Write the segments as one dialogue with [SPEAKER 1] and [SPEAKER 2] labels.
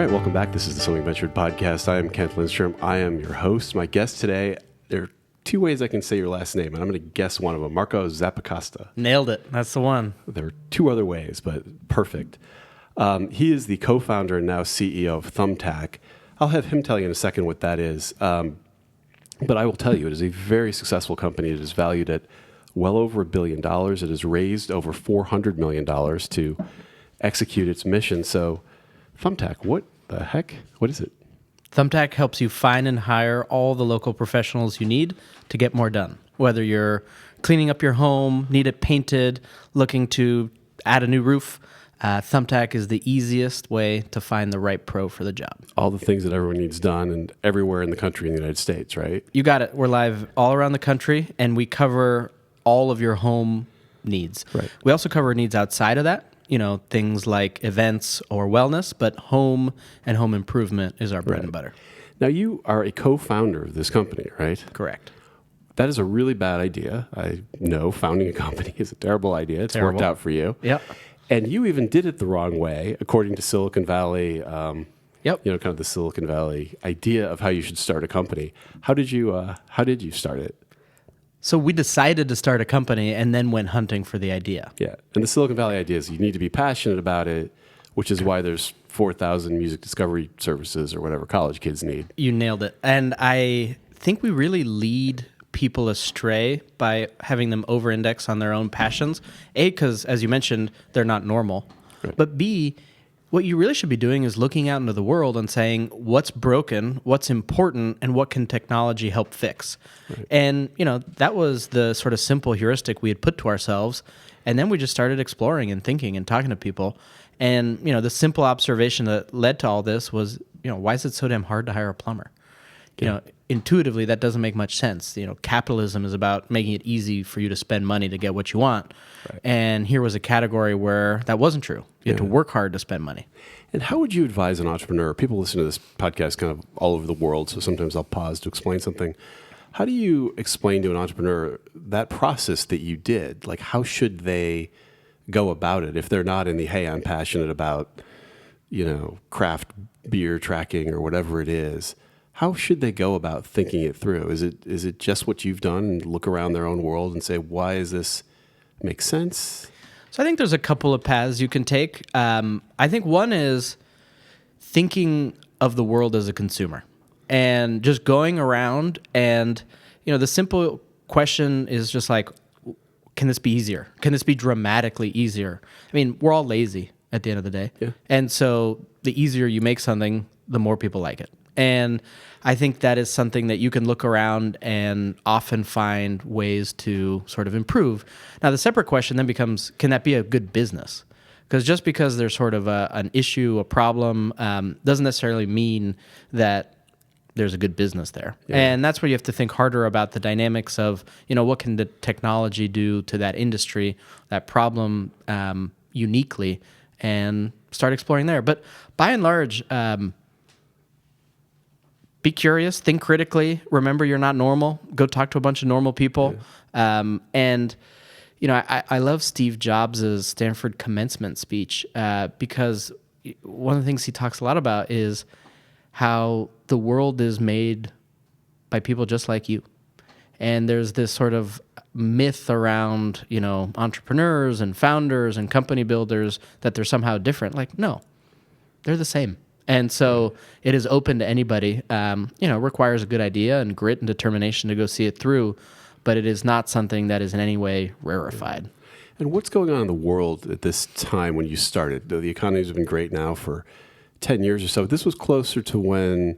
[SPEAKER 1] All right, welcome back. This is the Something Ventured podcast. I am Kent Lindstrom. I am your host. My guest today, there are two ways I can say your last name, and I'm going to guess one of them. Marco Zappacosta.
[SPEAKER 2] Nailed it. That's the one.
[SPEAKER 1] There are two other ways, but perfect. He is the co-founder and now CEO of Thumbtack. I'll have him tell you in a second what that is. But I will tell you, it is a very successful company. It is valued at well over $1 billion. It has raised over $400 million to execute its mission. So Thumbtack, what the heck? What is it?
[SPEAKER 2] Thumbtack helps you find and hire all the local professionals you need to get more done. Whether you're cleaning up your home, need it painted, looking to add a new roof, Thumbtack is the easiest way to find the right pro for the job.
[SPEAKER 1] All the things that everyone needs done and everywhere in the country in the United States, right?
[SPEAKER 2] You got it. We're live all around the country, and we cover all of your home needs.
[SPEAKER 1] Right.
[SPEAKER 2] We also cover needs outside of that. You know, things like events or wellness, but home and home improvement is our bread and butter.
[SPEAKER 1] Now, you are a co-founder of this company, right?
[SPEAKER 2] Correct.
[SPEAKER 1] That is a really bad idea. I know founding a company is a terrible idea. It's worked out for you.
[SPEAKER 2] Yep.
[SPEAKER 1] And you even did it the wrong way, according to Silicon Valley,
[SPEAKER 2] Yep.
[SPEAKER 1] You know, kind of the Silicon Valley idea of how you should start a company. How did you start it?
[SPEAKER 2] So we decided to start a company and then went hunting for the idea.
[SPEAKER 1] Yeah. And the Silicon Valley idea is you need to be passionate about it, which is why there's 4,000 music discovery services or whatever college kids need.
[SPEAKER 2] You nailed it. And I think we really lead people astray by having them over-index on their own passions. A, because, as you mentioned, they're not normal.
[SPEAKER 1] Right.
[SPEAKER 2] But B, what you really should be doing is looking out into the world and saying what's broken, what's important, and what can technology help fix. Right. And, you know, that was the sort of simple heuristic we had put to ourselves. And then we just started exploring and thinking and talking to people. And, you know, the simple observation that led to all this was, you know, why is it so damn hard to hire a plumber? You know, intuitively, that doesn't make much sense. You know, capitalism is about making it easy for you to spend money to get what you want. Right. And here was a category where that wasn't true. You had to work hard to spend money.
[SPEAKER 1] And how would you advise an entrepreneur? People listen to this podcast kind of all over the world, so sometimes I'll pause to explain something. How do you explain to an entrepreneur that process that you did? Like, how should they go about it if they're not in the, hey, I'm passionate about, you know, craft beer tracking or whatever it is? How should they go about thinking it through? Is it just what you've done and look around their own world and say, why does this make sense?
[SPEAKER 2] So I think there's a couple of paths you can take. I think one is thinking of the world as a consumer and just going around and, you know, the simple question is just like, can this be easier? Can this be dramatically easier? I mean, we're all lazy at the end of the day. Yeah. And so the easier you make something, the more people like it. And I think that is something that you can look around and often find ways to sort of improve. Now, the separate question then becomes, can that be a good business? Because just because there's sort of an issue, a problem, doesn't necessarily mean that there's a good business there. Yeah. And that's where you have to think harder about the dynamics of, you know, what can the technology do to that industry, that problem uniquely, and start exploring there. But by and large, be curious, think critically, remember you're not normal, go talk to a bunch of normal people. Yeah. And, you know, I love Steve Jobs' Stanford commencement speech because one of the things he talks a lot about is how the world is made by people just like you. And there's this sort of myth around, you know, entrepreneurs and founders and company builders that they're somehow different. Like, no, they're the same. And so it is open to anybody. You know, requires a good idea and grit and determination to go see it through, but it is not something that is in any way rarefied.
[SPEAKER 1] And what's going on in the world at this time when you started? The economy has been great now for 10 years or so. This was closer to when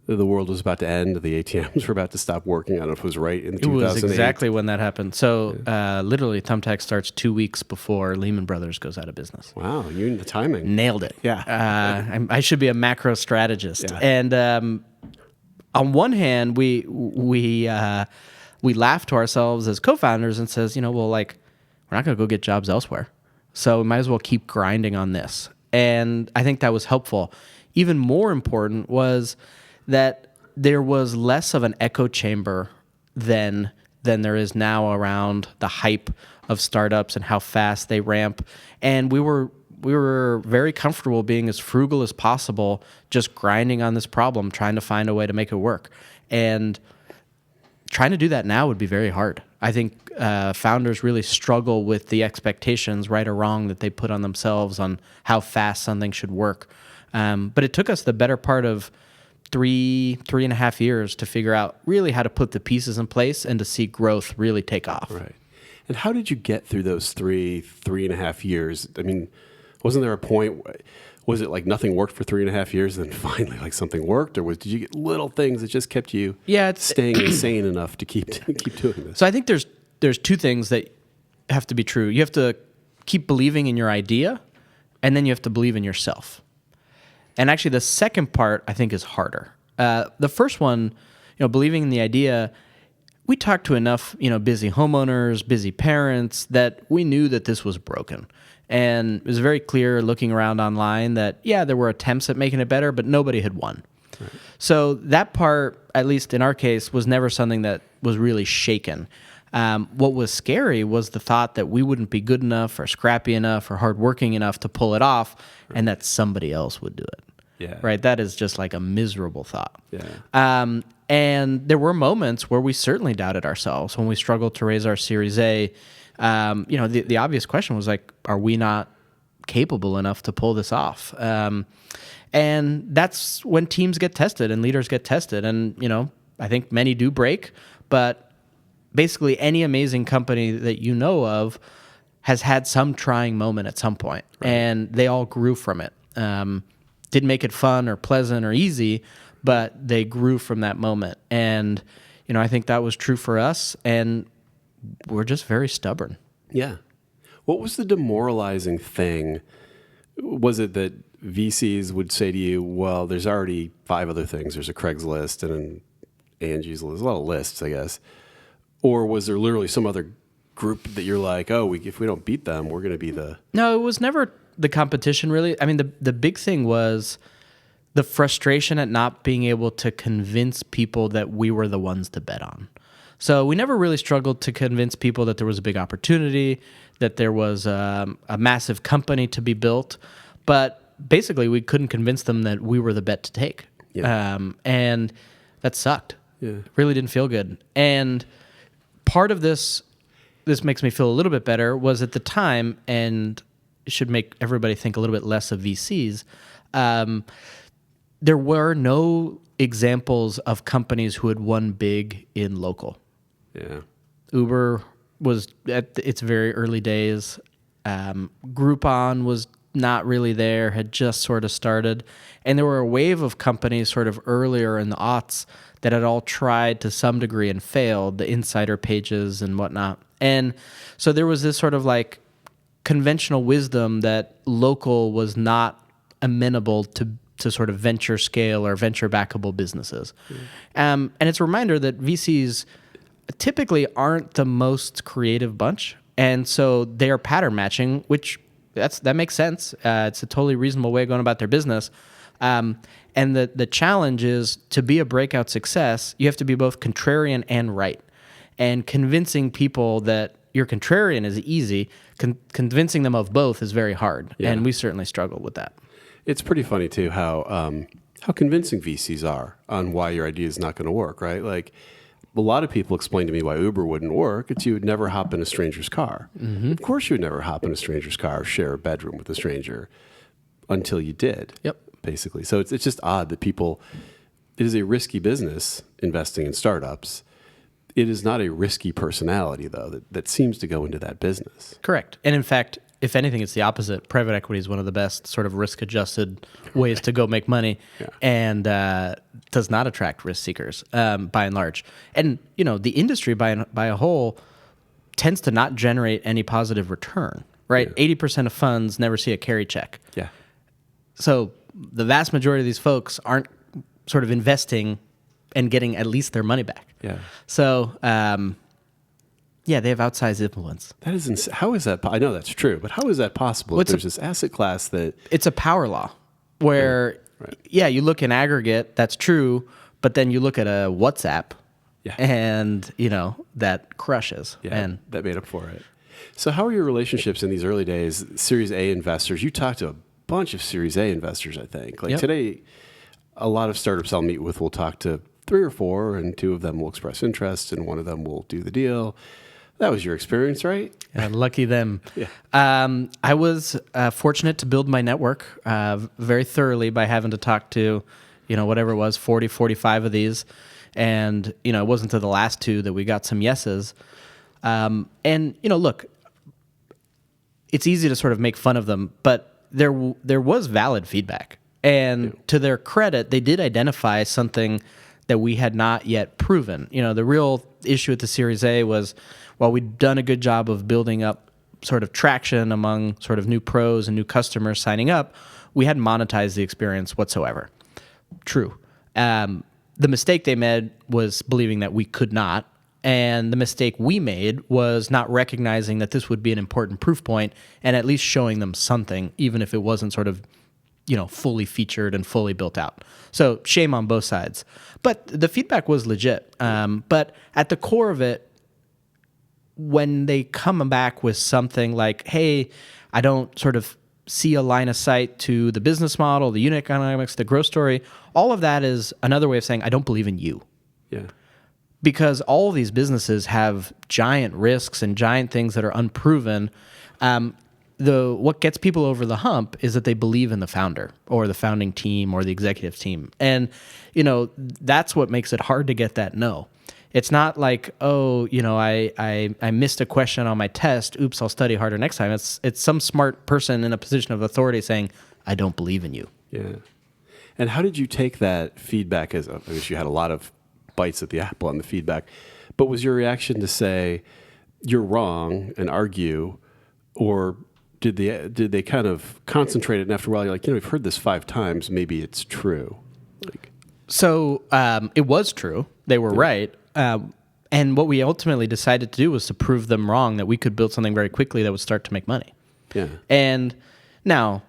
[SPEAKER 1] the world was about to end, the ATMs were about to stop working. I don't know if it was right in 2008.
[SPEAKER 2] It was exactly when that happened. So literally, Thumbtack starts 2 weeks before Lehman Brothers goes out of business.
[SPEAKER 1] Wow, you knew the timing.
[SPEAKER 2] Nailed it.
[SPEAKER 1] Yeah.
[SPEAKER 2] I should be a macro strategist.
[SPEAKER 1] Yeah.
[SPEAKER 2] And on one hand, we laugh to ourselves as co-founders and says, you know, well, like, we're not going to go get jobs elsewhere. So we might as well keep grinding on this. And I think that was helpful. Even more important was that there was less of an echo chamber than there is now around the hype of startups and how fast they ramp. And we were we were very comfortable being as frugal as possible, just grinding on this problem, trying to find a way to make it work. And trying to do that now would be very hard. I think founders really struggle with the expectations, right or wrong, that they put on themselves on how fast something should work. But it took us the better part of 3.5 years to figure out really how to put the pieces in place and to see growth really take off.
[SPEAKER 1] Right. And how did you get through those 3.5 years? I mean, wasn't there a point, was it like nothing worked for 3.5 years and then finally like something worked? Or did you get little things that just kept you staying insane enough to keep doing this?
[SPEAKER 2] So I think there's two things that have to be true. You have to keep believing in your idea, and then you have to believe in yourself. And actually the second part I think is harder. The first one, believing in the idea, we talked to enough, busy homeowners, busy parents, that we knew that this was broken. And it was very clear looking around online that, there were attempts at making it better, but nobody had won. Right. So that part, at least in our case, was never something that was really shaken. What was scary was the thought that we wouldn't be good enough or scrappy enough or hardworking enough to pull it off, and that somebody else would do it.
[SPEAKER 1] Yeah.
[SPEAKER 2] Right. That is just like a miserable thought.
[SPEAKER 1] Yeah.
[SPEAKER 2] And there were moments where we certainly doubted ourselves when we struggled to raise our Series A. The obvious question was like, are we not capable enough to pull this off? And that's when teams get tested and leaders get tested. And, I think many do break, but basically any amazing company that you know of has had some trying moment at some point, and they all grew from it. Didn't make it fun or pleasant or easy, but they grew from that moment. And, I think that was true for us, and we're just very stubborn.
[SPEAKER 1] Yeah. What was the demoralizing thing? Was it that VCs would say to you, well, there's already 5 other things. There's a Craigslist and an Angie's List. There's a lot of lists, I guess. Or was there literally some other group that you're like, if we don't beat them, we're going to be the...
[SPEAKER 2] No, it was never the competition, really. I mean, the big thing was the frustration at not being able to convince people that we were the ones to bet on. So we never really struggled to convince people that there was a big opportunity, that there was a massive company to be built, but basically we couldn't convince them that we were the bet to take. Yeah. And that sucked. Yeah. It really didn't feel good. And part of this makes me feel a little bit better, was at the time, and it should make everybody think a little bit less of VCs, there were no examples of companies who had won big in local.
[SPEAKER 1] Yeah.
[SPEAKER 2] Uber was at its very early days. Groupon was not really there, had just sort of started. And there were a wave of companies sort of earlier in the aughts that had all tried to some degree and failed, the insider pages and whatnot. And so there was this sort of like conventional wisdom that local was not amenable to sort of venture scale or venture backable businesses. And it's a reminder that VCs typically aren't the most creative bunch. And so they are pattern matching, which that makes sense. It's a totally reasonable way of going about their business. And the challenge is, to be a breakout success, you have to be both contrarian and right. And convincing people that you're contrarian is easy. Convincing them of both is very hard. Yeah. And we certainly struggled with that.
[SPEAKER 1] It's pretty funny, too, how convincing VCs are on why your idea is not going to work, right? Like, a lot of people explain to me why Uber wouldn't work. It's you would never hop in a stranger's car. Mm-hmm. Of course you would never hop in a stranger's car or share a bedroom with a stranger until you did.
[SPEAKER 2] Yep.
[SPEAKER 1] Basically. So it's just odd that it is a risky business investing in startups. It is not a risky personality, though, that seems to go into that business.
[SPEAKER 2] Correct. And in fact, if anything, it's the opposite. Private equity is one of the best sort of risk-adjusted ways to go make money, and does not attract risk seekers by and large. And the industry by a whole tends to not generate any positive return. Right? Yeah. 80% of funds never see a carry check.
[SPEAKER 1] Yeah.
[SPEAKER 2] So the vast majority of these folks aren't sort of investing and getting at least their money back.
[SPEAKER 1] Yeah.
[SPEAKER 2] So. They have outsized influence.
[SPEAKER 1] That is how is that? I know that's true, but how is that possible? If there's this asset class that...
[SPEAKER 2] It's a power law where, you look in aggregate, that's true, but then you look at a WhatsApp, and, that crushes.
[SPEAKER 1] Yeah, and that made up for it. So how are your relationships in these early days? Series A investors, you talked to a bunch of Series A investors, I think. Like
[SPEAKER 2] Yep.
[SPEAKER 1] today, a lot of startups I'll meet with will talk to 3 or 4, and 2 of them will express interest, and 1 of them will do the deal. That was your experience, right?
[SPEAKER 2] Lucky them.
[SPEAKER 1] Yeah.
[SPEAKER 2] I was fortunate to build my network very thoroughly by having to talk to, whatever it was, 40, 45 of these. And, it wasn't to the last 2 that we got some yeses. And, look, it's easy to sort of make fun of them, but there was valid feedback. And to their credit, they did identify something that we had not yet proven. The real issue at the Series A was, while we'd done a good job of building up sort of traction among sort of new pros and new customers signing up, we hadn't monetized the experience whatsoever. True. The mistake they made was believing that we could not. And the mistake we made was not recognizing that this would be an important proof point and at least showing them something, even if it wasn't sort of, fully featured and fully built out. So shame on both sides. But the feedback was legit. But at the core of it, when they come back with something like, hey, I don't sort of see a line of sight to the business model, the unit economics, the growth story, all of that is another way of saying, I don't believe in you.
[SPEAKER 1] Yeah.
[SPEAKER 2] Because all of these businesses have giant risks and giant things that are unproven. What gets people over the hump is that they believe in the founder or the founding team or the executive team. And, that's what makes it hard to get that no. It's not like, I missed a question on my test. Oops, I'll study harder next time. It's some smart person in a position of authority saying, I don't believe in you.
[SPEAKER 1] Yeah. And how did you take that feedback I guess you had a lot of bites at the apple on the feedback, but was your reaction to say, you're wrong and argue, or did they kind of concentrate it, and after a while you're like, we've heard this 5 times, maybe it's true?
[SPEAKER 2] So it was true. They were right. And what we ultimately decided to do was to prove them wrong, that we could build something very quickly that would start to make money.
[SPEAKER 1] Yeah.
[SPEAKER 2] And now,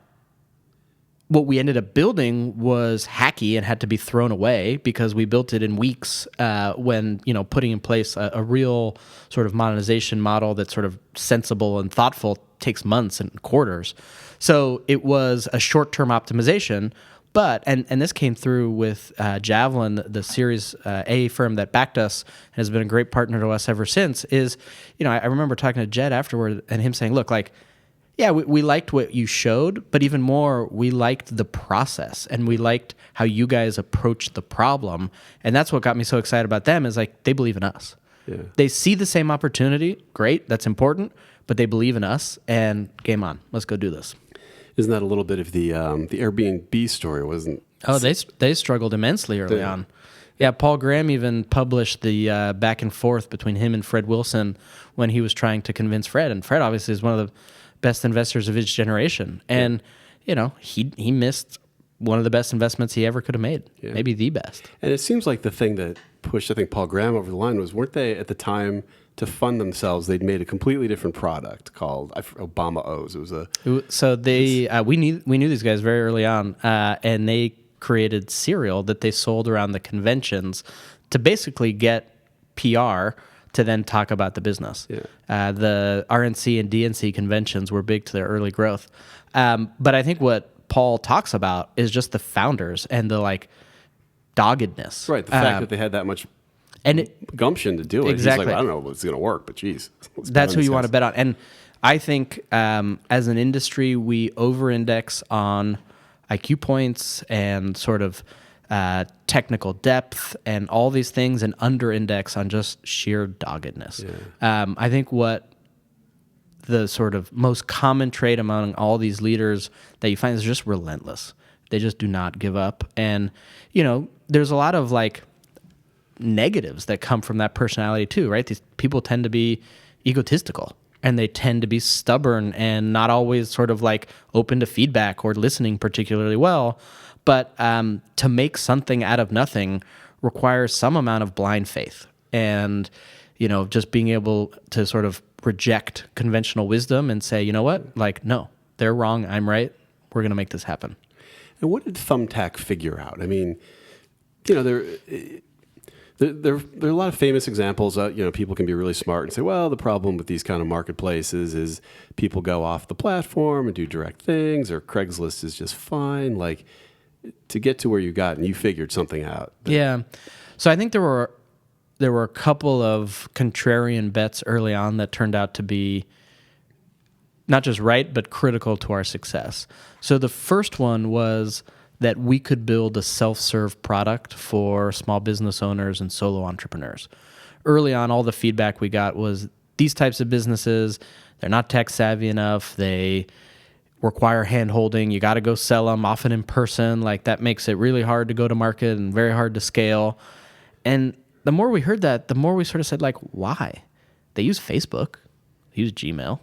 [SPEAKER 2] what we ended up building was hacky and had to be thrown away because we built it in weeks when, putting in place a real sort of monetization model that's sort of sensible and thoughtful takes months and quarters. So it was a short-term optimization. But, and this came through with Javelin, the Series A firm that backed us and has been a great partner to us ever since, is, I remember talking to Jed afterward and him saying, look, yeah, we liked what you showed, but even more, we liked the process and we liked how you guys approached the problem. And that's what got me so excited about them is they believe in us.
[SPEAKER 1] Yeah.
[SPEAKER 2] They see the same opportunity. Great, that's important, but they believe in us and game on. Let's go do this.
[SPEAKER 1] Isn't that a little bit of the Airbnb story, wasn't?
[SPEAKER 2] Oh, they struggled immensely early on. Yeah, Paul Graham even published the back and forth between him and Fred Wilson when he was trying to convince Fred. And Fred obviously is one of the best investors of his generation. And, he missed one of the best investments he ever could have made, maybe the best.
[SPEAKER 1] And it seems like the thing that pushed, I think, Paul Graham over the line weren't they at the time to fund themselves? They'd made a completely different product called Obama O's. It was
[SPEAKER 2] so they we knew these guys very early on, and they created cereal that they sold around the conventions to basically get PR to then talk about the business. Yeah. The RNC and DNC conventions were big to their early growth, but I think what Paul talks about is just the founders and the doggedness.
[SPEAKER 1] Right, the fact that they had that much gumption to do it.
[SPEAKER 2] Exactly.
[SPEAKER 1] He's like, I don't know if it's going to work, but geez.
[SPEAKER 2] That's who you want to bet on. And I think as an industry, we over-index on IQ points and sort of technical depth and all these things and under-index on just sheer doggedness. Yeah. I think what the sort of most common trait among all these leaders that you find is just relentless. They just do not give up. And, there's a lot of negatives that come from that personality too, right? These people tend to be egotistical and they tend to be stubborn and not always sort of open to feedback or listening particularly well. But to make something out of nothing requires some amount of blind faith and, just being able to sort of reject conventional wisdom and say, you know what? No, they're wrong. I'm right. We're going to make this happen.
[SPEAKER 1] And what did Thumbtack figure out? I mean, There are a lot of famous examples. People can be really smart and say, well, the problem with these kind of marketplaces is people go off the platform and do direct things, or Craigslist is just fine. Like, to get to where you got and you figured something out.
[SPEAKER 2] Yeah. So I think there were a couple of contrarian bets early on that turned out to be not just right, but critical to our success. So the first one was that we could build a self-serve product for small business owners and solo entrepreneurs. Early on, all the feedback we got was these types of businesses, they're not tech savvy enough. They require hand-holding. You got to go sell them, often in person. Like, that makes it really hard to go to market and very hard to scale. And the more we heard that, the more we sort of said, like, why? They use Facebook, they use Gmail,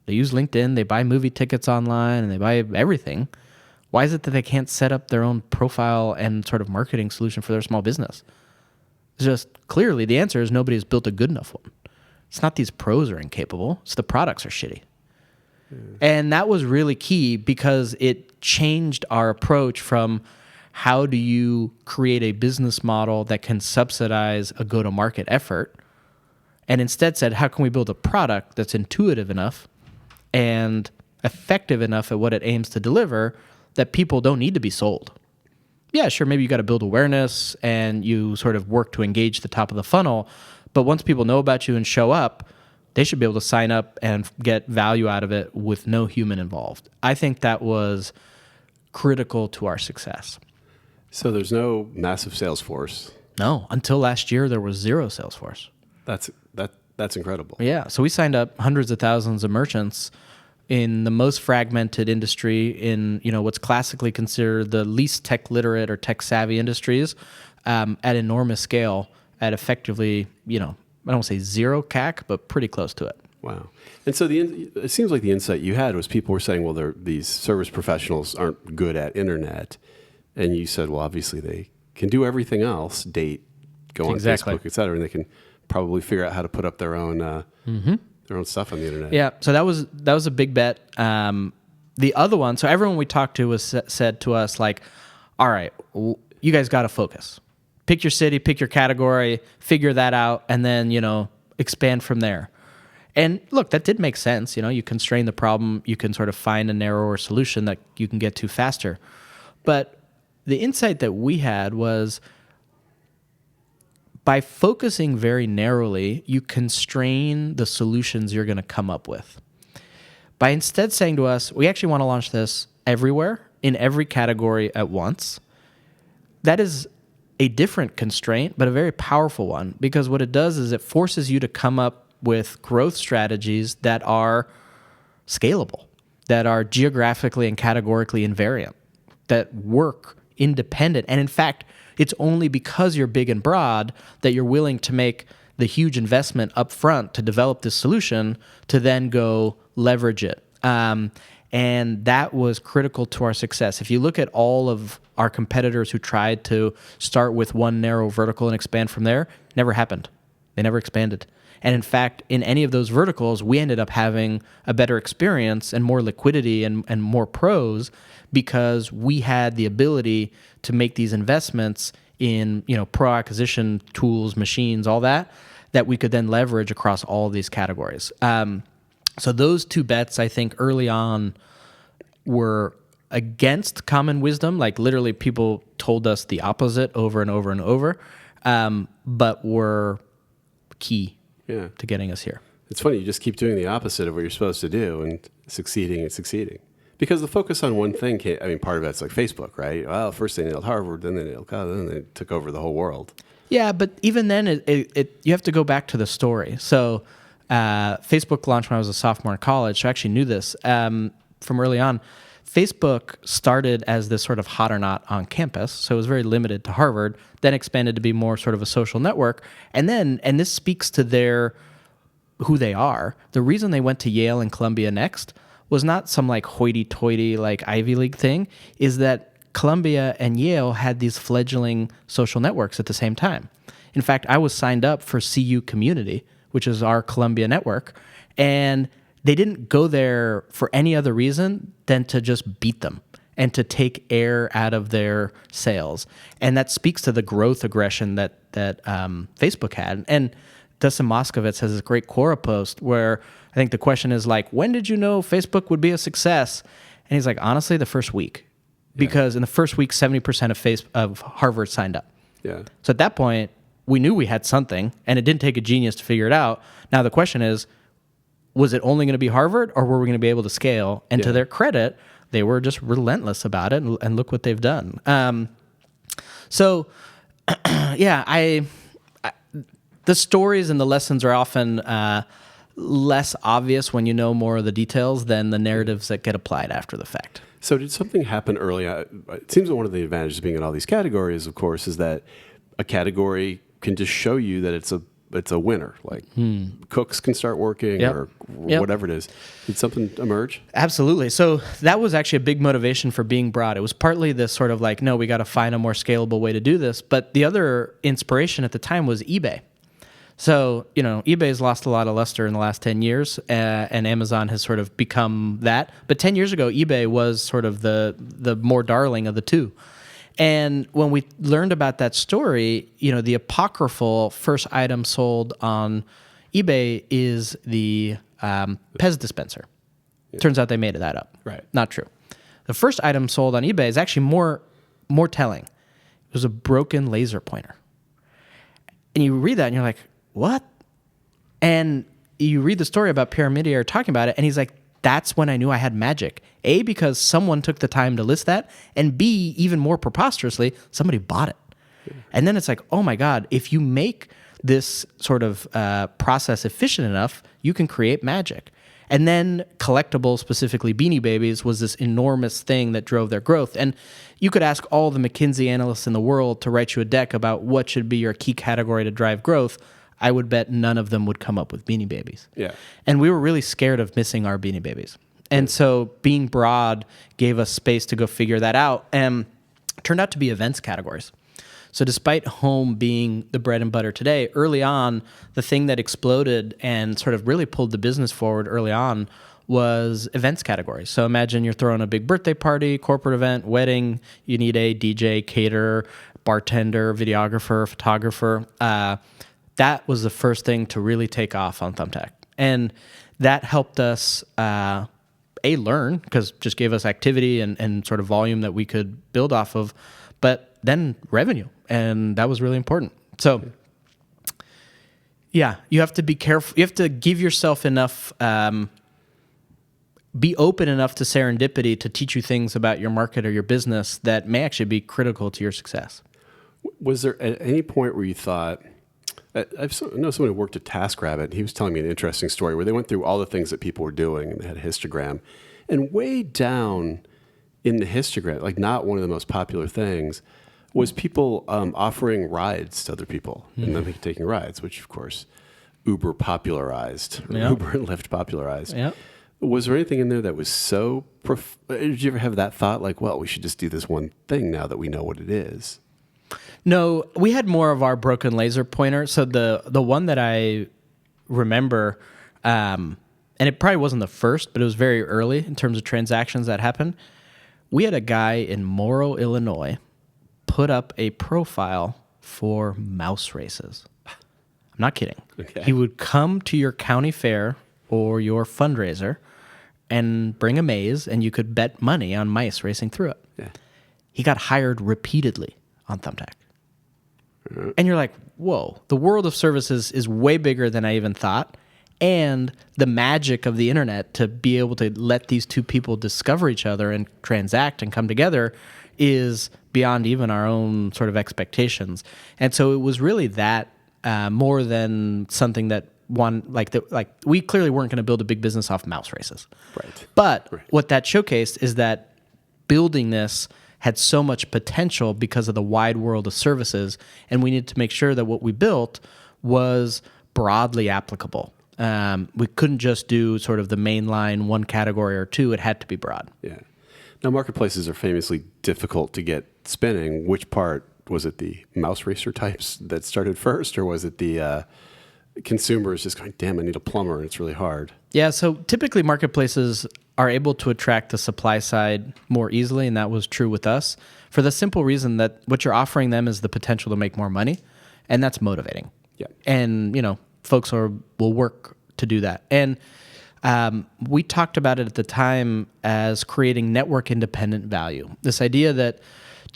[SPEAKER 2] they use LinkedIn, they buy movie tickets online, and they buy everything. Why is it that they can't set up their own profile and sort of marketing solution for their small business? It's just clearly the answer is nobody has built a good enough one. It's not these pros are incapable, it's the products are shitty. And that was really key because it changed our approach from how do you create a business model that can subsidize a go-to-market effort, and instead said, how can we build a product that's intuitive enough and effective enough at what it aims to deliver that people don't need to be sold. Yeah, sure, maybe you got to build awareness and you sort of work to engage the top of the funnel, but once people know about you and show up, they should be able to sign up and get value out of it with no human involved. I think that was critical to our success.
[SPEAKER 1] So there's no massive sales force.
[SPEAKER 2] No, until last year there was zero sales force.
[SPEAKER 1] That's incredible.
[SPEAKER 2] Yeah, so we signed up hundreds of thousands of merchants in the most fragmented industry in what's classically considered the least tech literate or tech savvy industries at enormous scale at effectively, I don't want to say zero CAC, but pretty close to it.
[SPEAKER 1] Wow. And so it seems like the insight you had was people were saying, well, these service professionals aren't good at internet. And you said, well, obviously they can do everything else, date, go on Facebook, et cetera, and they can probably figure out how to put up their own their own stuff on the internet.
[SPEAKER 2] Yeah, so that was a big bet. The other one, so everyone we talked to said to us, like, all right, you guys got to focus. Pick your city, pick your category, figure that out, and then, expand from there. And look, that did make sense. You constrain the problem, you can sort of find a narrower solution that you can get to faster. But the insight that we had was by focusing very narrowly, you constrain the solutions you're going to come up with. By instead saying to us, we actually want to launch this everywhere, in every category at once, that is a different constraint, but a very powerful one, because what it does is it forces you to come up with growth strategies that are scalable, that are geographically and categorically invariant, that work independent. And in fact, it's only because you're big and broad that you're willing to make the huge investment up front to develop this solution to then go leverage it. And that was critical to our success. If you look at all of our competitors who tried to start with one narrow vertical and expand from there, never happened. They never expanded. And in fact, in any of those verticals, we ended up having a better experience and more liquidity and more pros because we had the ability to make these investments in, pro acquisition tools, machines, all that we could then leverage across all of these categories. So those two bets, I think, early on were against common wisdom. Like, literally, people told us the opposite over and over and over, but were key to getting us here.
[SPEAKER 1] It's funny, you just keep doing the opposite of what you're supposed to do and succeeding. Because the focus on one thing, part of it's like Facebook, right? Well, first they nailed Harvard, then they nailed college, then they took over the whole world. Yeah,
[SPEAKER 2] but even then, you have to go back to the story. So Facebook launched when I was a sophomore in college, so I actually knew this from early on. Facebook started as this sort of hot or not on campus, so it was very limited to Harvard, then expanded to be more sort of a social network. And this speaks to who they are. The reason they went to Yale and Columbia next was not some like hoity-toity like Ivy League thing, is that Columbia and Yale had these fledgling social networks at the same time. In fact, I was signed up for CU Community, which is our Columbia network, and they didn't go there for any other reason than to just beat them. and to take air out of their sales. And that speaks to the growth aggression that Facebook had. And Dustin Moskovitz has this great Quora post where I think the question is like, when did you know Facebook would be a success? And he's like, honestly, the first week. Because in the first week, 70% of Harvard signed up.
[SPEAKER 1] Yeah.
[SPEAKER 2] So at that point, we knew we had something, and it didn't take a genius to figure it out. Now the question is, was it only going to be Harvard, or were we going to be able to scale? And to their credit, they were just relentless about it, and look what they've done. So, yeah, the stories and the lessons are often less obvious when you know more of the details than the narratives that get applied after the fact.
[SPEAKER 1] So did something happen early on? It seems that one of the advantages of being in all these categories, of course, is that a category can just show you that it's a winner. Like cooks can start working or whatever it is. Did something emerge?
[SPEAKER 2] Absolutely. So that was actually a big motivation for being broad. It was partly this sort of like, no, we got to find a more scalable way to do this. But the other inspiration at the time was eBay. So, eBay's lost a lot of luster in the last 10 years, and Amazon has sort of become that. But 10 years ago, eBay was sort of the more darling of the two. And when we learned about that story, the apocryphal first item sold on eBay is the Pez dispenser. Turns out they made that up.
[SPEAKER 1] Right.
[SPEAKER 2] Not true. The first item sold on eBay is actually more telling. It was a broken laser pointer. And you read that and you're like, what? And you read the story about Pyramidier talking about it, and he's like, that's when I knew I had magic. A, because someone took the time to list that, and B, even more preposterously, somebody bought it. Yeah. And then it's like, oh my God, if you make this sort of process efficient enough, you can create magic. And then collectibles, specifically Beanie Babies, was this enormous thing that drove their growth. And you could ask all the McKinsey analysts in the world to write you a deck about what should be your key category to drive growth. I would bet none of them would come up with Beanie Babies.
[SPEAKER 1] Yeah.
[SPEAKER 2] And we were really scared of missing our Beanie Babies. And so being broad gave us space to go figure that out, and turned out to be events categories. So despite home being the bread and butter today, early on, the thing that exploded and sort of really pulled the business forward early on was events categories. So imagine you're throwing a big birthday party, corporate event, wedding. You need a DJ, caterer, bartender, videographer, photographer. That was the first thing to really take off on Thumbtack. And that helped us, learn, because just gave us activity and sort of volume that we could build off of, but then revenue. And that was really important. So, yeah, you have to be careful. You have to give yourself enough, be open enough to serendipity to teach you things about your market or your business that may actually be critical to your success.
[SPEAKER 1] Was there at any point where you thought, I know someone who worked at TaskRabbit, and he was telling me an interesting story where they went through all the things that people were doing, and they had a histogram. And way down in the histogram, like not one of the most popular things, was people offering rides to other people and then taking rides, which, of course, Uber popularized, or Uber and Lyft popularized.
[SPEAKER 2] Yep.
[SPEAKER 1] Was there anything in there that was so... did you ever have that thought, like, well, we should just do this one thing now that we know what it is?
[SPEAKER 2] No, we had more of our broken laser pointer. So the one that I remember, and it probably wasn't the first, but it was very early in terms of transactions that happened. We had a guy in Morrow, Illinois, put up a profile for mouse races. I'm not kidding. Okay. He would come to your county fair or your fundraiser and bring a maze, and you could bet money on mice racing through it. Yeah. He got hired repeatedly on Thumbtack. And you're like, whoa, the world of services is way bigger than I even thought. And the magic of the internet to be able to let these two people discover each other and transact and come together is beyond even our own sort of expectations. And so it was really that more than something that we clearly weren't going to build a big business off mouse races.
[SPEAKER 1] Right.
[SPEAKER 2] But what that showcased is that building this had so much potential because of the wide world of services, and we needed to make sure that what we built was broadly applicable. We couldn't just do sort of the mainline one category or two. It had to be broad.
[SPEAKER 1] Yeah. Now, marketplaces are famously difficult to get spinning. Which part, was it the mouse racer types that started first, or was it the consumers just going, damn, I need a plumber, and it's really hard.
[SPEAKER 2] Yeah, so typically marketplaces are able to attract the supply side more easily, and that was true with us for the simple reason that what you're offering them is the potential to make more money, and that's motivating.
[SPEAKER 1] Yeah.
[SPEAKER 2] And, folks will work to do that. And we talked about it at the time as creating network independent value. This idea that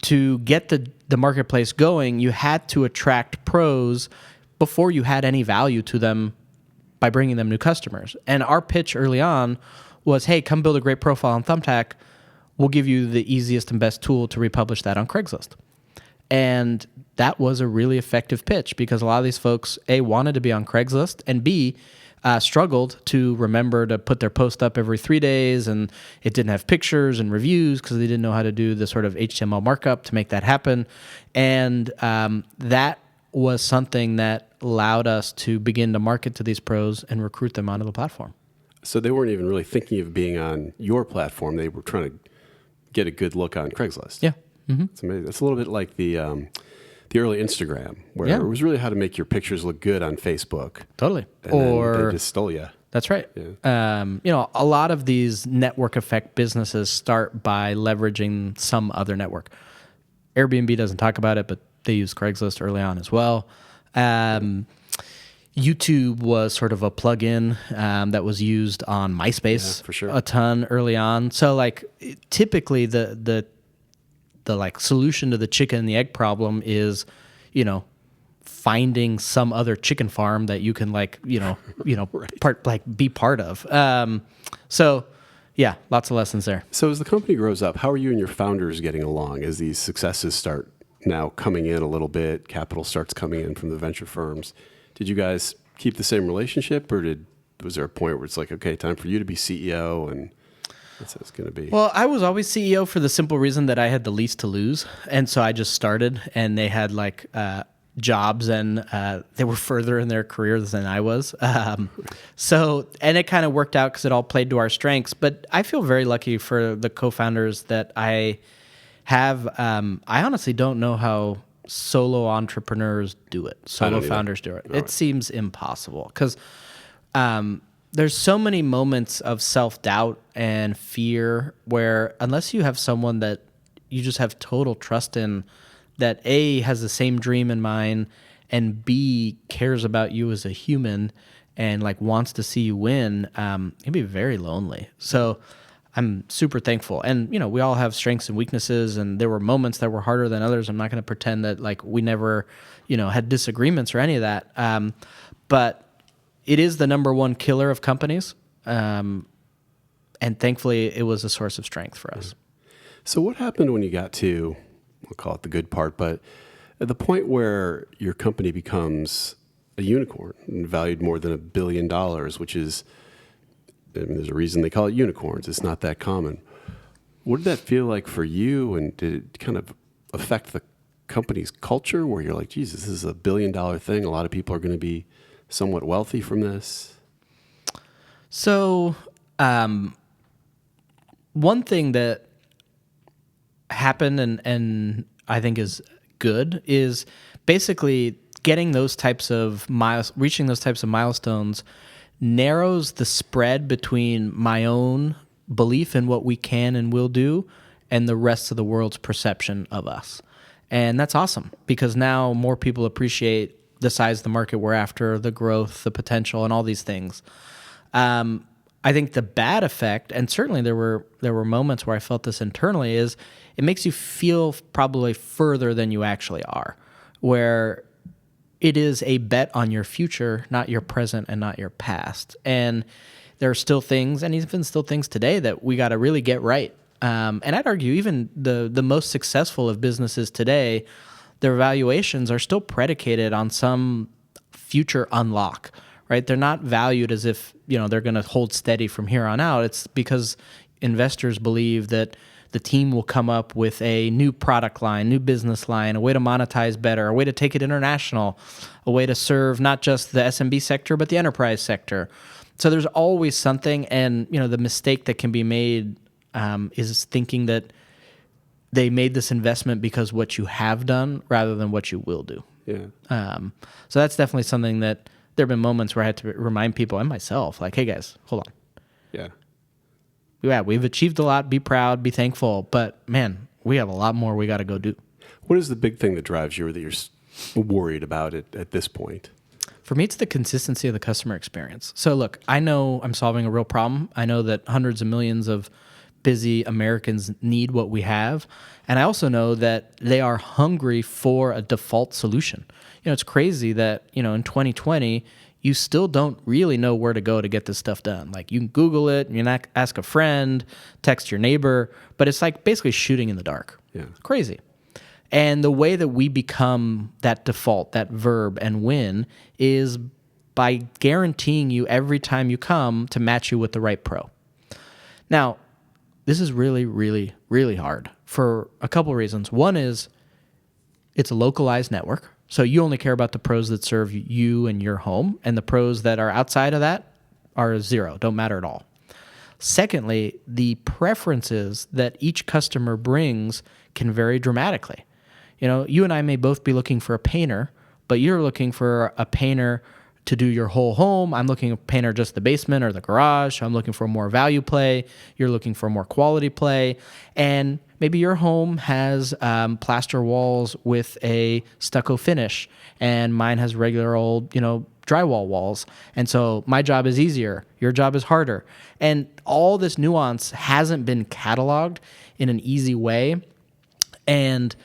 [SPEAKER 2] to get the marketplace going, you had to attract pros before you had any value to them by bringing them new customers. And our pitch early on was, hey, come build a great profile on Thumbtack. We'll give you the easiest and best tool to republish that on Craigslist. And that was a really effective pitch because a lot of these folks, A, wanted to be on Craigslist, and B, struggled to remember to put their post up every 3 days, and it didn't have pictures and reviews because they didn't know how to do the sort of HTML markup to make that happen. And that was something that allowed us to begin to market to these pros and recruit them onto the platform.
[SPEAKER 1] So they weren't even really thinking of being on your platform. They were trying to get a good look on Craigslist.
[SPEAKER 2] Yeah. Mm-hmm.
[SPEAKER 1] It's amazing. It's a little bit like the early Instagram, where it was really how to make your pictures look good on Facebook.
[SPEAKER 2] Totally.
[SPEAKER 1] And then they just stole you.
[SPEAKER 2] That's right. Yeah. A lot of these network effect businesses start by leveraging some other network. Airbnb doesn't talk about it, but they use Craigslist early on as well. YouTube was sort of a plug-in that was used on MySpace
[SPEAKER 1] for sure.
[SPEAKER 2] a ton early on. So typically the solution to the chicken and the egg problem is, finding some other chicken farm that you can right. Be part of. So yeah, lots of lessons there.
[SPEAKER 1] So as the company grows up, how are you and your founders getting along as these successes start now coming in a little bit, capital starts coming in from the venture firms? Did you guys keep the same relationship, or was there a point where it's like, okay, time for you to be CEO, and that's how it's going to be?
[SPEAKER 2] Well, I was always CEO for the simple reason that I had the least to lose, and so I just started, and they had jobs, and they were further in their careers than I was. And it kind of worked out because it all played to our strengths. But I feel very lucky for the co-founders that I have. I honestly don't know how solo entrepreneurs do it. Solo founders do it. It seems impossible because there's so many moments of self-doubt and fear where unless you have someone that you just have total trust in, that A, has the same dream in mind, and B, cares about you as a human and wants to see you win, it'd be very lonely. So I'm super thankful. And, we all have strengths and weaknesses, and there were moments that were harder than others. I'm not going to pretend that we never, had disagreements or any of that. But it is the number one killer of companies. And thankfully it was a source of strength for us.
[SPEAKER 1] So what happened when you got to, we'll call it the good part, but at the point where your company becomes a unicorn and valued more than $1 billion, which is, there's a reason they call it unicorns. It's not that common. What did that feel like for you? And did it kind of affect the company's culture where you're like, Jesus, this is $1 billion thing. A lot of people are going to be somewhat wealthy from this.
[SPEAKER 2] So, one thing that happened and I think is good is basically getting those types of reaching those types of milestones narrows the spread between my own belief in what we can and will do and the rest of the world's perception of us. And that's awesome because now more people appreciate the size of the market we're after, the growth, the potential, and all these things. I think the bad effect, and certainly there were moments where I felt this internally, is it makes you feel probably further than you actually are, where it is a bet on your future, not your present and not your past. And there are still things, and even still things today, that we got to really get right. And I'd argue even the most successful of businesses today, their valuations are still predicated on some future unlock, right? They're not valued as if, they're going to hold steady from here on out. It's because investors believe that the team will come up with a new product line, new business line, a way to monetize better, a way to take it international, a way to serve not just the SMB sector, but the enterprise sector. So there's always something, and the mistake that can be made is thinking that they made this investment because what you have done rather than what you will do.
[SPEAKER 1] Yeah.
[SPEAKER 2] So that's definitely something that there have been moments where I had to remind people and myself, like, hey guys, hold on.
[SPEAKER 1] Yeah.
[SPEAKER 2] Yeah, we've achieved a lot. Be proud, be thankful. But man, we have a lot more we got to go do.
[SPEAKER 1] What is the big thing that drives you or that you're worried about it at this point?
[SPEAKER 2] For me, it's the consistency of the customer experience. So look, I know I'm solving a real problem. I know that hundreds of millions of busy Americans need what we have. And I also know that they are hungry for a default solution. It's crazy that, in 2020, you still don't really know where to go to get this stuff done. Like you can Google it, you can ask a friend, text your neighbor, but it's like basically shooting in the dark.
[SPEAKER 1] Yeah.
[SPEAKER 2] Crazy. And the way that we become that default, that verb, and win is by guaranteeing you every time you come to match you with the right pro. Now, this is really, really, really hard for a couple of reasons. One is it's a localized network. So you only care about the pros that serve you and your home, and the pros that are outside of that are zero, don't matter at all. Secondly, the preferences that each customer brings can vary dramatically. You and I may both be looking for a painter, but you're looking for a painter to do your whole home. I'm looking at a painter just the basement or the garage. I'm looking for more value play. You're looking for more quality play. And maybe your home has plaster walls with a stucco finish, and mine has regular old, drywall walls. And so my job is easier. Your job is harder. And all this nuance hasn't been cataloged in an easy way, and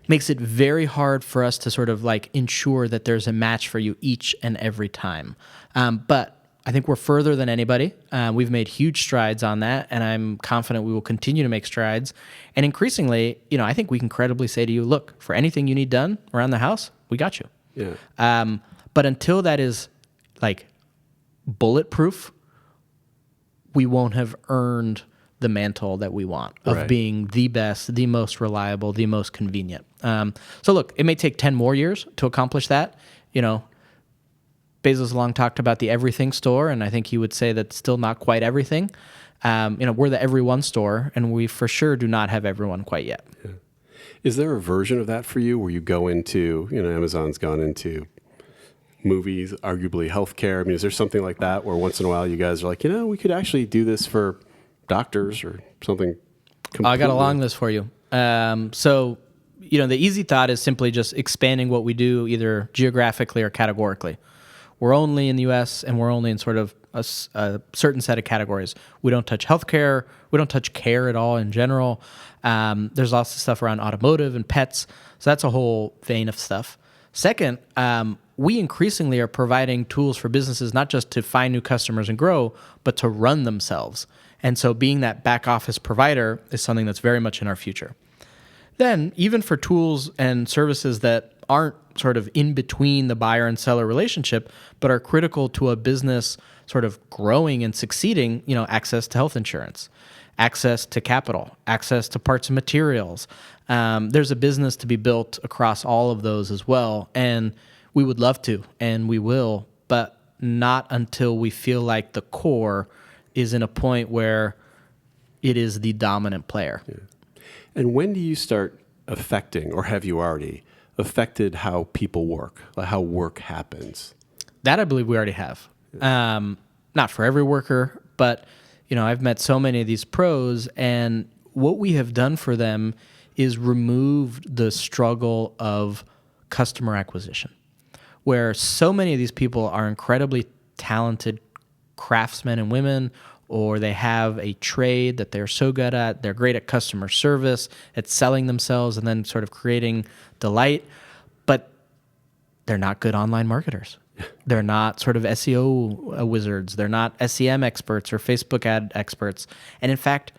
[SPEAKER 2] makes it very hard for us to sort of like ensure that there's a match for you each and every time. But I think we're further than anybody. We've made huge strides on that, and I'm confident we will continue to make strides. And increasingly, I think we can credibly say to you, look, for anything you need done around the house, we got you.
[SPEAKER 1] Yeah.
[SPEAKER 2] But until that is like bulletproof, we won't have earned the mantle that we want of
[SPEAKER 1] Right.
[SPEAKER 2] being the best, the most reliable, the most convenient. So look, it may take 10 more years to accomplish that. Bezos long talked about the everything store, and I think he would say that's still not quite everything. We're the everyone store, and we for sure do not have everyone quite yet.
[SPEAKER 1] Yeah. Is there a version of that for you where you go into, Amazon's gone into movies, arguably healthcare? I mean, is there something like that where once in a while you guys are like, we could actually do this for doctors or something completely?
[SPEAKER 2] I got a long list for you. So, the easy thought is simply just expanding what we do either geographically or categorically. We're only in the U.S. and we're only in sort of a certain set of categories. We don't touch healthcare. We don't touch care at all in general. There's lots of stuff around automotive and pets. So that's a whole vein of stuff. Second, we increasingly are providing tools for businesses not just to find new customers and grow, but to run themselves. And so being that back office provider is something that's very much in our future. Then, even for tools and services that aren't sort of in between the buyer and seller relationship, but are critical to a business sort of growing and succeeding, access to health insurance, access to capital, access to parts and materials. There's a business to be built across all of those as well. And we would love to, and we will, but not until we feel like the core is in a point where it is the dominant player.
[SPEAKER 1] Yeah. And when do you start affecting, or have you already affected how people work, like how work happens?
[SPEAKER 2] That I believe we already have. Not for every worker, but I've met so many of these pros, and what we have done for them is removed the struggle of customer acquisition, where so many of these people are incredibly talented craftsmen and women, or they have a trade that they're so good at. They're great at customer service, at selling themselves, and then sort of creating delight. But they're not good online marketers. They're not sort of SEO wizards. They're not SEM experts or Facebook ad experts. And in fact,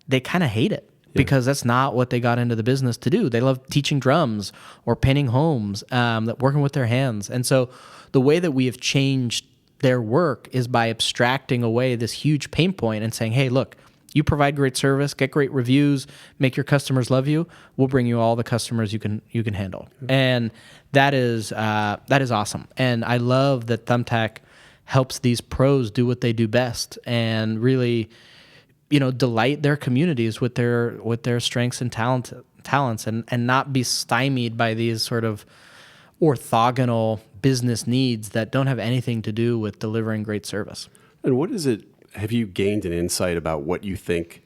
[SPEAKER 2] they kind of hate it because that's not what they got into the business to do. They love teaching drums or painting homes, working with their hands. And so the way that we have changed their work is by abstracting away this huge pain point and saying, hey, look, you provide great service, get great reviews, make your customers love you. We'll bring you all the customers you can handle. Mm-hmm. And that is awesome. And I love that Thumbtack helps these pros do what they do best and really, delight their communities with their strengths and talents and not be stymied by these sort of orthogonal business needs that don't have anything to do with delivering great service.
[SPEAKER 1] And what is it? Have you gained an insight about what you think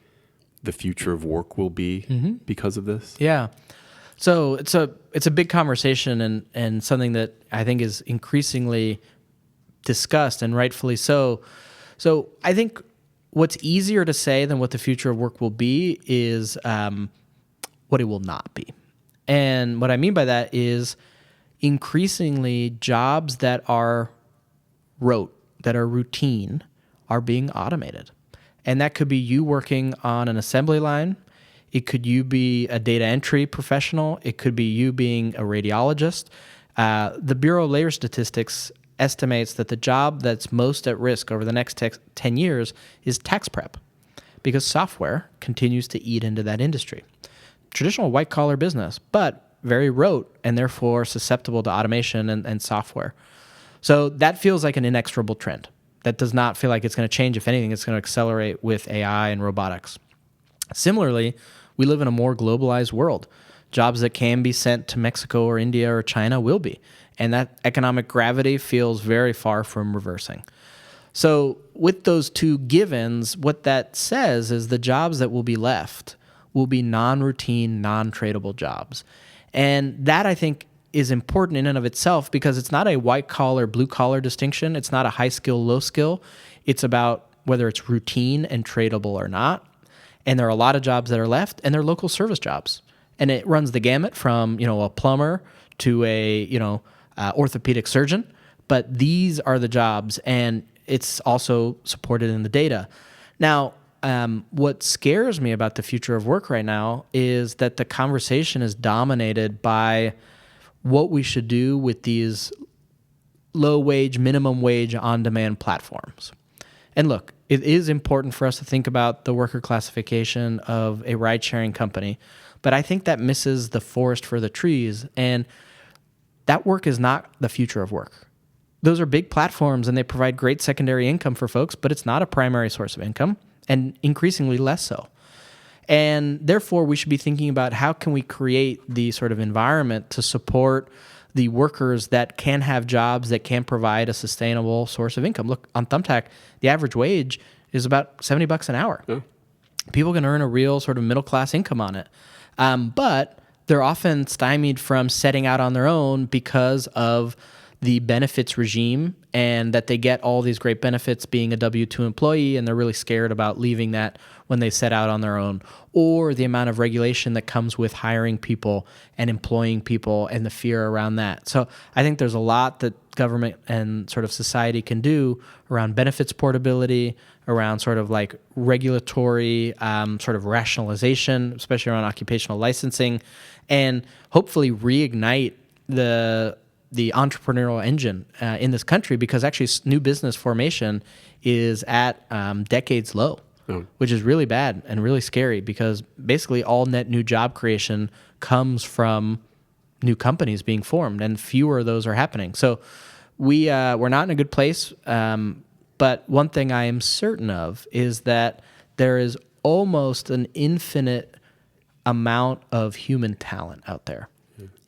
[SPEAKER 1] the future of work will be because of this?
[SPEAKER 2] Yeah. So it's a big conversation and something that I think is increasingly discussed, and rightfully so. So I think what's easier to say than what the future of work will be is what it will not be. And what I mean by that is increasingly jobs that are rote, that are routine, are being automated. And that could be you working on an assembly line. It could you be a data entry professional. It could be you being a radiologist. The Bureau of Labor Statistics estimates that the job that's most at risk over the next 10 years is tax prep, because software continues to eat into that industry. Traditional white-collar business, but very rote and therefore susceptible to automation and software. So that feels like an inexorable trend. That does not feel like it's going to change. If anything, it's going to accelerate with AI and robotics. Similarly, we live in a more globalized world. Jobs that can be sent to Mexico or India or China will be. And that economic gravity feels very far from reversing. So with those two givens, what that says is the jobs that will be left will be non-routine, non-tradable jobs. And that, I think, is important in and of itself, because it's not a white-collar, blue-collar distinction. It's not a high skill, low skill. It's about whether it's routine and tradable or not. And there are a lot of jobs that are left, and they're local service jobs. And it runs the gamut from, a plumber to a, orthopedic surgeon. But these are the jobs, and it's also supported in the data. Now, what scares me about the future of work right now is that the conversation is dominated by what we should do with these low-wage, minimum-wage, on-demand platforms. And look, it is important for us to think about the worker classification of a ride-sharing company, but I think that misses the forest for the trees, and that work is not the future of work. Those are big platforms, and they provide great secondary income for folks, but it's not a primary source of income, and increasingly less so. And therefore, we should be thinking about how can we create the sort of environment to support the workers that can have jobs that can provide a sustainable source of income. Look, on Thumbtack, the average wage is about $70 an hour. Yeah. People can earn a real sort of middle-class income on it. But they're often stymied from setting out on their own because of the benefits regime, and that they get all these great benefits being a W-2 employee, and they're really scared about leaving that when they set out on their own, or the amount of regulation that comes with hiring people and employing people and the fear around that. So I think there's a lot that government and sort of society can do around benefits portability, around sort of like regulatory sort of rationalization, especially around occupational licensing, and hopefully reignite the entrepreneurial engine in this country, because actually new business formation is at decades low, which is really bad and really scary, because basically all net new job creation comes from new companies being formed, and fewer of those are happening. So we're not in a good place, but one thing I am certain of is that there is almost an infinite amount of human talent out there.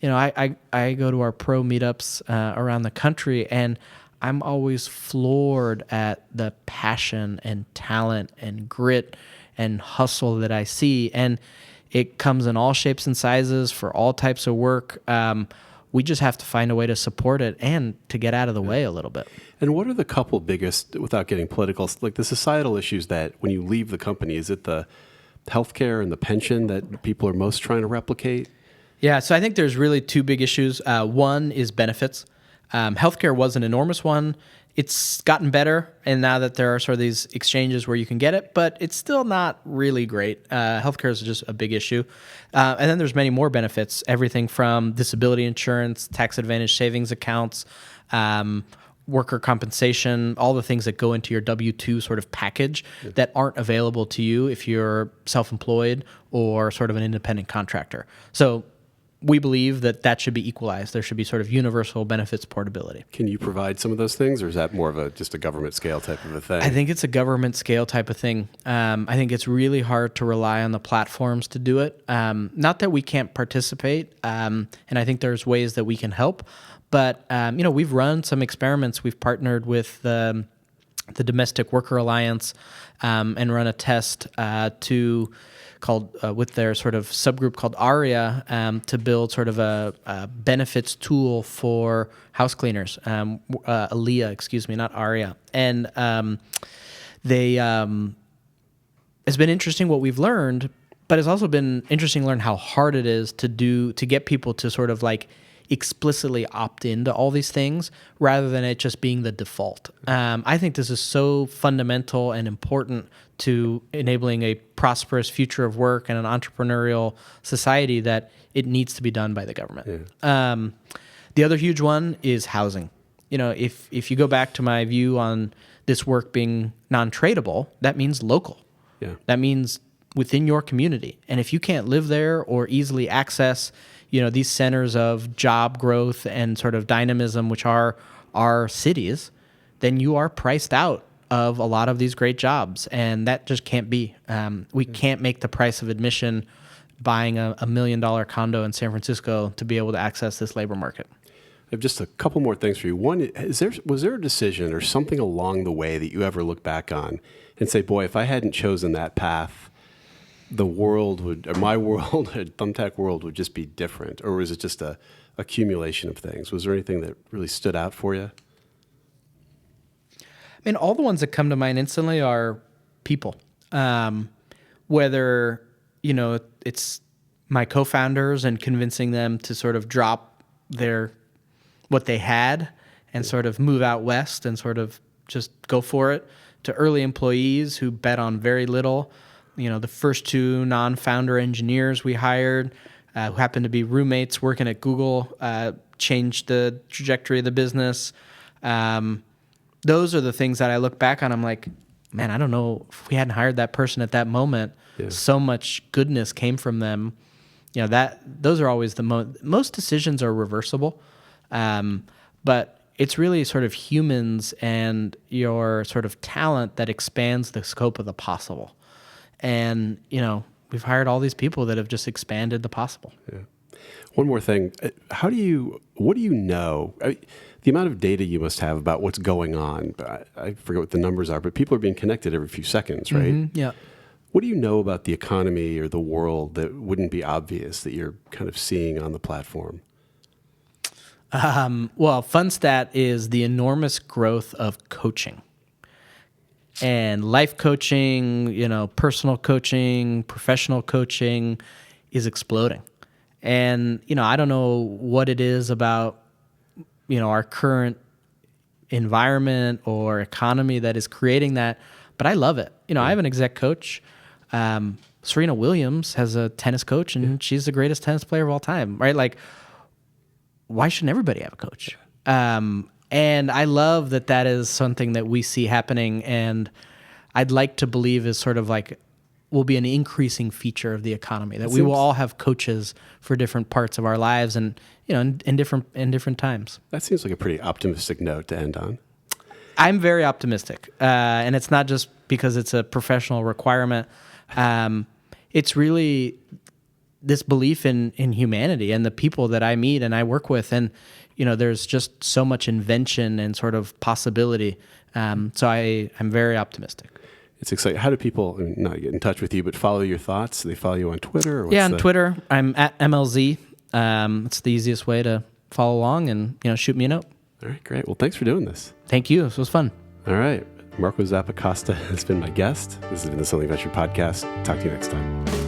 [SPEAKER 2] I go to our pro meetups around the country, and I'm always floored at the passion and talent and grit and hustle that I see. And it comes in all shapes and sizes for all types of work. We just have to find a way to support it and to get out of the way a little bit.
[SPEAKER 1] And what are the couple biggest, without getting political, like the societal issues that when you leave the company, is it the healthcare and the pension that people are most trying to replicate?
[SPEAKER 2] Yeah, so I think there's really two big issues. One is benefits. Healthcare was an enormous one. It's gotten better, and now that there are sort of these exchanges where you can get it, but it's still not really great. Healthcare is just a big issue. And then there's many more benefits, everything from disability insurance, tax advantage savings accounts, worker compensation, all the things that go into your W-2 sort of package that aren't available to you if you're self-employed or sort of an independent contractor. So we believe that should be equalized. There should be sort of universal benefits portability.
[SPEAKER 1] Can you provide some of those things, or is that more of just a government scale type of a thing?
[SPEAKER 2] I think it's a government scale type of thing. I think it's really hard to rely on the platforms to do it. Not that we can't participate, and I think there's ways that we can help. But we've run some experiments. We've partnered with the Domestic Worker Alliance and run a test with their sort of subgroup called ARIA to build sort of a benefits tool for house cleaners. ALIA, excuse me, not ARIA. And it's been interesting what we've learned, but it's also been interesting to learn how hard it is to get people to sort of like explicitly opt into all these things rather than it just being the default. I think this is so fundamental and important to enabling a prosperous future of work and an entrepreneurial society that it needs to be done by the government. Yeah. The other huge one is housing. If you go back to my view on this work being non-tradable, that means local. Yeah. That means within your community. And if you can't live there or easily access these centers of job growth and sort of dynamism, which are our cities, then you are priced out of a lot of these great jobs. And that just can't be. We can't make the price of admission buying a $1 million condo in San Francisco to be able to access this labor market.
[SPEAKER 1] I have just a couple more things for you. One, was there a decision or something along the way that you ever look back on and say, boy, if I hadn't chosen that path, the world my world, Thumbtack world would just be different? Or was it just a accumulation of things? Was there anything that really stood out for you?
[SPEAKER 2] I mean, all the ones that come to mind instantly are people. Whether, it's my co-founders and convincing them to sort of drop what they had and sort of move out west and sort of just go for it, to early employees who bet on very little. The first two non-founder engineers we hired, who happened to be roommates working at Google, changed the trajectory of the business. Those are the things that I look back on. I'm like, man, I don't know if we hadn't hired that person at that moment. Yeah. So much goodness came from them. Those are always most decisions are reversible, but it's really sort of humans and your sort of talent that expands the scope of the possible. And, we've hired all these people that have just expanded the possible.
[SPEAKER 1] Yeah. One more thing. What do you know? The amount of data you must have about what's going on, I forget what the numbers are, but people are being connected every few seconds, right?
[SPEAKER 2] Mm-hmm. Yeah.
[SPEAKER 1] What do you know about the economy or the world that wouldn't be obvious that you're kind of seeing on the platform?
[SPEAKER 2] Well, fun stat is the enormous growth of coaching. And life coaching, personal coaching, professional coaching is exploding. And, I don't know what it is about, our current environment or economy that is creating that, but I love it. I have an exec coach. Serena Williams has a tennis coach, and she's the greatest tennis player of all time, right? Like, why shouldn't everybody have a coach? And I love that is something that we see happening, and I'd like to believe is sort of like will be an increasing feature of the economy, that we will all have coaches for different parts of our lives and in different times.
[SPEAKER 1] That seems like a pretty optimistic note to end on.
[SPEAKER 2] I'm very optimistic, and it's not just because it's a professional requirement. It's really this belief in humanity and the people that I meet and I work with, and there's just so much invention and sort of possibility. So I'm very optimistic.
[SPEAKER 1] It's exciting. How do people not get in touch with you, but follow your thoughts? Do they follow you on Twitter? Or
[SPEAKER 2] on Twitter, I'm at MLZ. It's the easiest way to follow along and shoot me a note.
[SPEAKER 1] All right, great. Well, thanks for doing this.
[SPEAKER 2] Thank you. This was fun.
[SPEAKER 1] All right. Marco Zappacosta has been my guest. This has been the Selling Venture Podcast. Talk to you next time.